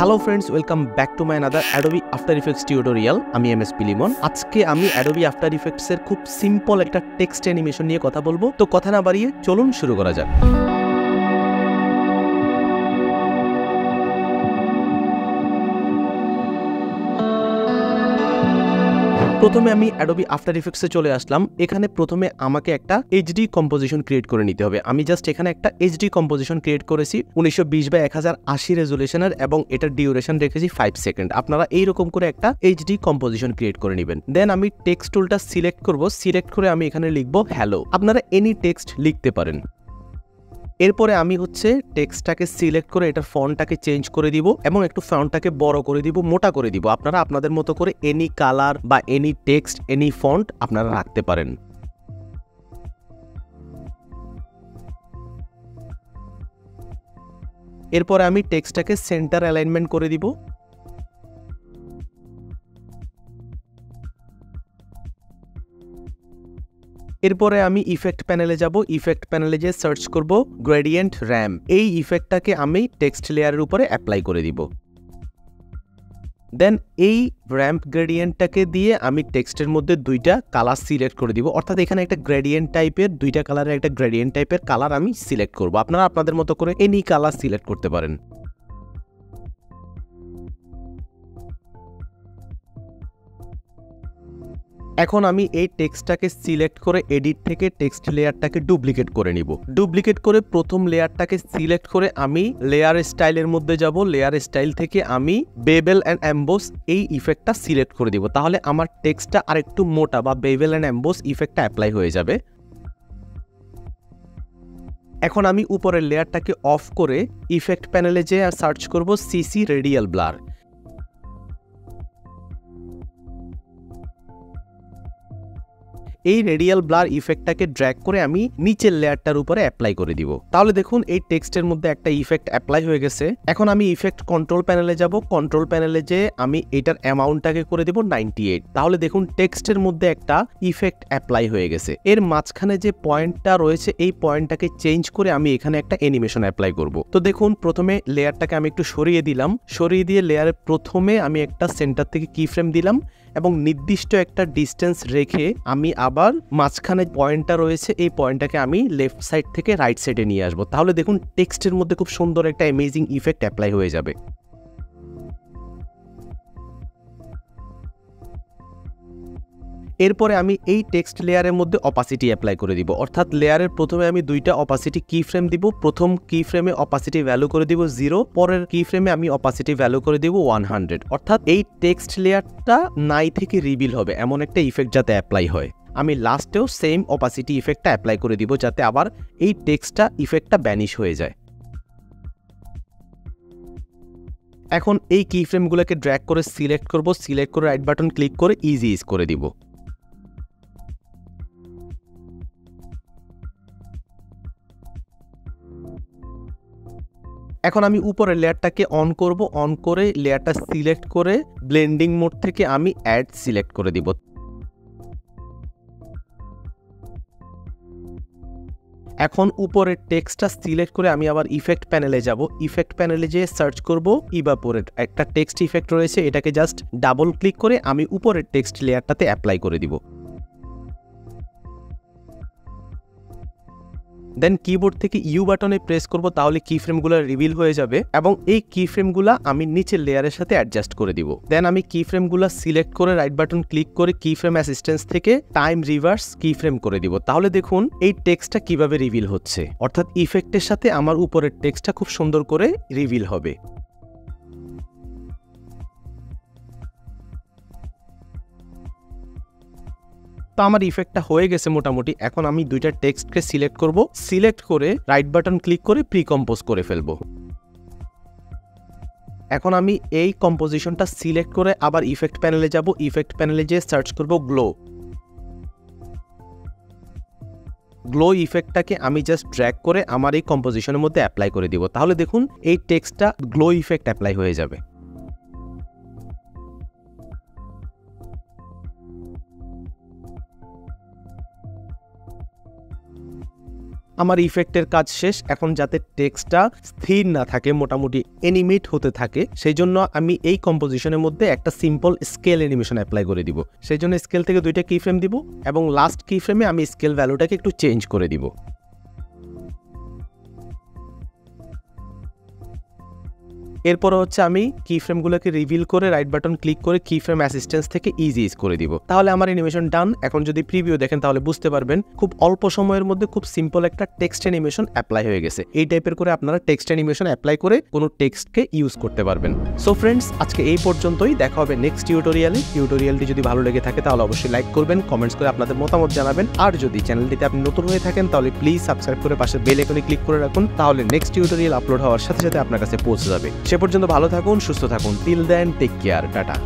Hello friends, welcome back to my another Adobe after effects tutorial. আমি MS Limon. আজকে আমি Adobe after effects এর খুব সিম্পল একটা টেক্সট অ্যানিমেশন নিয়ে কথা বলবো। তো কথা না বাড়িয়ে চলুন শুরু করা যাক। প্রথমে আমি অ্যাডোবি আফটার ইফেক্টসে চলে আসলাম। এখানে প্রথমে আমাকে একটা এইচডি কম্পোজিশন ক্রিয়েট করে নিতে হবে। আমি জাস্ট এখানে একটা এইচডি কম্পোজিশন ক্রিয়েট করেছি 1920x1080 রেজুলেশনের, এবং এটার ডিউরেশন রেখেছি 5 সেকেন্ড। আপনারা এইরকম করে একটা এইচডি কম্পোজিশন ক্রিয়েট করে নেবেন। দেন আমি টেক্সট টুলটা সিলেক্ট করব। সিলেক্ট করে আমি এখানে লিখবো হ্যালো। আপনারা এনি টেক্সট লিখতে পারেন। এরপরে আমি টেক্সটটাকে সিলেক্ট করে এটার ফন্টটাকে চেঞ্জ করে দিব এবং একটু ফন্টটাকে বড় করে দিব, মোটা করে দিব। আপনারা আপনাদের মতো করে এনি কালার বা এনি টেক্সট, এনি ফন্ট আপনারা রাখতে পারেন। এরপরে আমি টেক্সটটাকে সেন্টার অ্যালাইনমেন্ট করে দিব। এরপরে আমি ইফেক্ট প্যানেলে যাব। ইফেক্ট প্যানেলে যে সার্চ করব গ্রেডিয়েন্ট র্যাম্প। এই ইফেক্টটাকে আমি টেক্সট লেয়ারের উপরে অ্যাপ্লাই করে দিব। দেন এই র্যাম্প গ্রেডিয়েন্টটাকে দিয়ে আমি টেক্সটের মধ্যে দুইটা কালার সিলেক্ট করে দিব। অর্থাৎ এখানে একটা গ্রেডিয়েন্ট টাইপের, দুইটা কালারের একটা গ্রেডিয়েন্ট টাইপের কালার আমি সিলেক্ট করব। আপনারা আপনাদের মতো করে এনি কালার সিলেক্ট করতে পারেন। এখন আমি এই টেক্সটটাকে সিলেক্ট করে এডিট থেকে টেক্সট লেয়ারটাকে ডুপ্লিকেট করে নিব। ডুপ্লিকেট করে প্রথম লেয়ারটাকে সিলেক্ট করে আমি লেয়ার স্টাইলের মধ্যে যাব। লেয়ার স্টাইল থেকে আমি বেভেল অ্যান্ড এমবোস এই ইফেক্টটা সিলেক্ট করে দিব। তাহলে আমার টেক্সটটা আরেকটু মোটা বা বেভেল অ্যান্ড এমবোস ইফেক্টটা অ্যাপ্লাই হয়ে যাবে। এখন আমি উপরের লেয়ারটাকে অফ করে ইফেক্ট প্যানেলে যেয়ে সার্চ করব সিসি রেডিয়াল ব্লার। এই রেডিয়াল ব্লার ইফেক্টটাকে ড্র্যাগ করে আমি নিচের লেয়ারটার উপরে অ্যাপ্লাই করে দিব। তাহলে দেখুন এই টেক্সটের মধ্যে একটা ইফেক্ট অ্যাপ্লাই হয়ে গেছে। এখন আমি ইফেক্ট কন্ট্রোল প্যানেলে যাব। কন্ট্রোল প্যানেলে যে আমি এটার অ্যামাউন্টটাকে করে দেব 98। তাহলে দেখুন টেক্সটের মধ্যে একটা ইফেক্ট অ্যাপ্লাই হয়ে গেছে। এর মাঝখানে যে পয়েন্টটা রয়েছে এই পয়েন্টটাকে চেঞ্জ করে আমি এখানে একটা অ্যানিমেশন অ্যাপ্লাই করব। তো দেখুন প্রথমে লেয়ারটাকে আমি একটু সরিয়ে দিলাম। সরিয়ে দিয়ে লেয়ারের প্রথমে আমি একটা সেন্টার থেকে কি ফ্রেম দিলাম এবং নির্দিষ্ট একটা ডিস্টেন্স রেখে আমি আবার মাঝখানে পয়েন্টটা রয়েছে এই পয়েন্টটাকে আমি লেফট সাইড থেকে রাইট সাইডে নিয়ে আসবো। তাহলে দেখুন টেক্সটের মধ্যে খুব সুন্দর একটা অ্যামেজিং ইফেক্ট অ্যাপ্লাই হয়ে যাবে। এরপরে আমি এই টেক্সট লেয়ারের মধ্যে অপাসিটি অ্যাপ্লাই করে দিব। অর্থাৎ লেয়ারের প্রথমে আমি দুইটা অপাসিটি কি ফ্রেম দিব। প্রথম কি ফ্রেমে অপাসিটি ভ্যালু করে দিব 0, পরের কি ফ্রেমে আমি অপাসিটি ভ্যালু করে দিব 100। অর্থাৎ এই টেক্সট লেয়ারটা নাই থেকে রিভিল হবে এমন একটা ইফেক্ট যাতে অ্যাপ্লাই হয়। আমি লাস্টেও সেম অপাসিটি ইফেক্টটা অ্যাপ্লাই করে দিব যাতে আবার এই টেক্সটটা ইফেক্টটা ভ্যানিশ হয়ে যায়। এখন এই কি ফ্রেমগুলোকে ড্র্যাগ করে সিলেক্ট করব। সিলেক্ট করে রাইট বাটন ক্লিক করে ইজি ইজ করে দিব। এখন আমি উপরের লেয়ারটাকে অন করব। অন করে লেয়ারটা সিলেক্ট করে ব্লেন্ডিং মোড থেকে আমি অ্যাড সিলেক্ট করে দিব। এখন উপরের টেক্সটটা সিলেক্ট করে আমি আবার ইফেক্ট প্যানেলে যাব। ইফেক্ট প্যানেলে যেয়ে সার্চ করব ইভাপোরেট। একটা টেক্সট ইফেক্ট রয়েছে, এটাকে জাস্ট ডাবল ক্লিক করে আমি উপরের টেক্সট লেয়ারটাতে অ্যাপ্লাই করে দিব। দেন কিবোর্ড থেকে ইউ বাটনে প্রেস করব। তাহলে কি ফ্রেমগুলো রিভিল হয়ে যাবে এবং এই কি ফ্রেমগুলো আমি নিচের লেয়ারের সাথে অ্যাডজাস্ট করে দিব। দেন আমি কি ফ্রেমগুলো সিলেক্ট করে রাইট বাটন ক্লিক করে কি ফ্রেম অ্যাসিস্ট্যান্স থেকে টাইম রিভার্স কি ফ্রেম করে দিব। তাহলে দেখুন এই টেক্সটটা কিভাবে রিভিল হচ্ছে। অর্থাৎ ইফেক্টের সাথে আমার উপরের টেক্সটটা খুব সুন্দর করে রিভিল হবে। তো আমার ইফেক্টটা হয়ে গেছে মোটামুটি। এখন আমি দুইটা টেক্সটকে সিলেক্ট করব। সিলেক্ট করে রাইট বাটন ক্লিক করে প্রি কম্পোজ করে ফেলবো। এখন আমি এই কম্পোজিশনটা সিলেক্ট করে আবার ইফেক্ট প্যানেলে যাব। ইফেক্ট প্যানেলে যেয়ে সার্চ করব গ্লো। গ্লো ইফেক্টটাকে আমি জাস্ট ড্র্যাগ করে আমার এই কম্পোজিশনের মধ্যে অ্যাপ্লাই করে দিব। তাহলে দেখুন এই টেক্সটটা গ্লো ইফেক্ট অ্যাপ্লাই হয়ে যাবে। আমার ইফেক্টের কাজ শেষ। এখন যাতে টেক্সটটা স্থির না থাকে, মোটামুটি অ্যানিমেট হতে থাকে, সেই জন্য আমি এই কম্পোজিশনের মধ্যে একটা সিম্পল স্কেল অ্যানিমেশন অ্যাপ্লাই করে দিব। সেই জন্য স্কেল থেকে 2টা কি ফ্রেম দিব এবং লাস্ট কি ফ্রেমে আমি স্কেল ভ্যালুটাকে একটু চেঞ্জ করে দিব। এরপর হচ্ছে আমি কি ফ্রেমগুলোকে রিভিল করে রাইট বাটন ক্লিক করে কি ফ্রেম অ্যাসিস্ট্যান্স থেকে ইজি করে দিব। তাহলে আমার অ্যানিমেশন ডান। এখন যদি প্রিভিউ দেখেন তাহলে বুঝতে পারবেন খুব অল্প সময়ের মধ্যে খুব সিম্পল একটা টেক্সট অ্যানিমেশন অ্যাপ্লাই হয়ে গেছে। এই টাইপের করে আপনারা টেক্সট অ্যানিমেশন অ্যাপ্লাই করে কোনো টেক্সটকে ইউজ করতে পারবেন। সো ফ্রেন্ডস, আজকে এই পর্যন্তই। দেখা হবে নেক্সট টিউটোরিয়ালে। টিউটোরিয়ালটি যদি ভালো লেগে থাকে তাহলে অবশ্যই লাইক করবেন, কমেন্টস করে আপনাদের মতামত জানাবেন। আর যদি চ্যানেলটিতে আপনি নতুন হয়ে থাকেন তাহলে প্লিজ সাবস্ক্রাইব করে পাশে বেল আইকনে ক্লিক করে রাখুন। তাহলে নেক্সট টিউটোরিয়াল আপলোড হওয়ার সাথে সাথে আপনার কাছে পৌঁছে যাবে। সে পর্যন্ত ভালো থাকুন, সুস্থ থাকুন। Till then, take care, tata.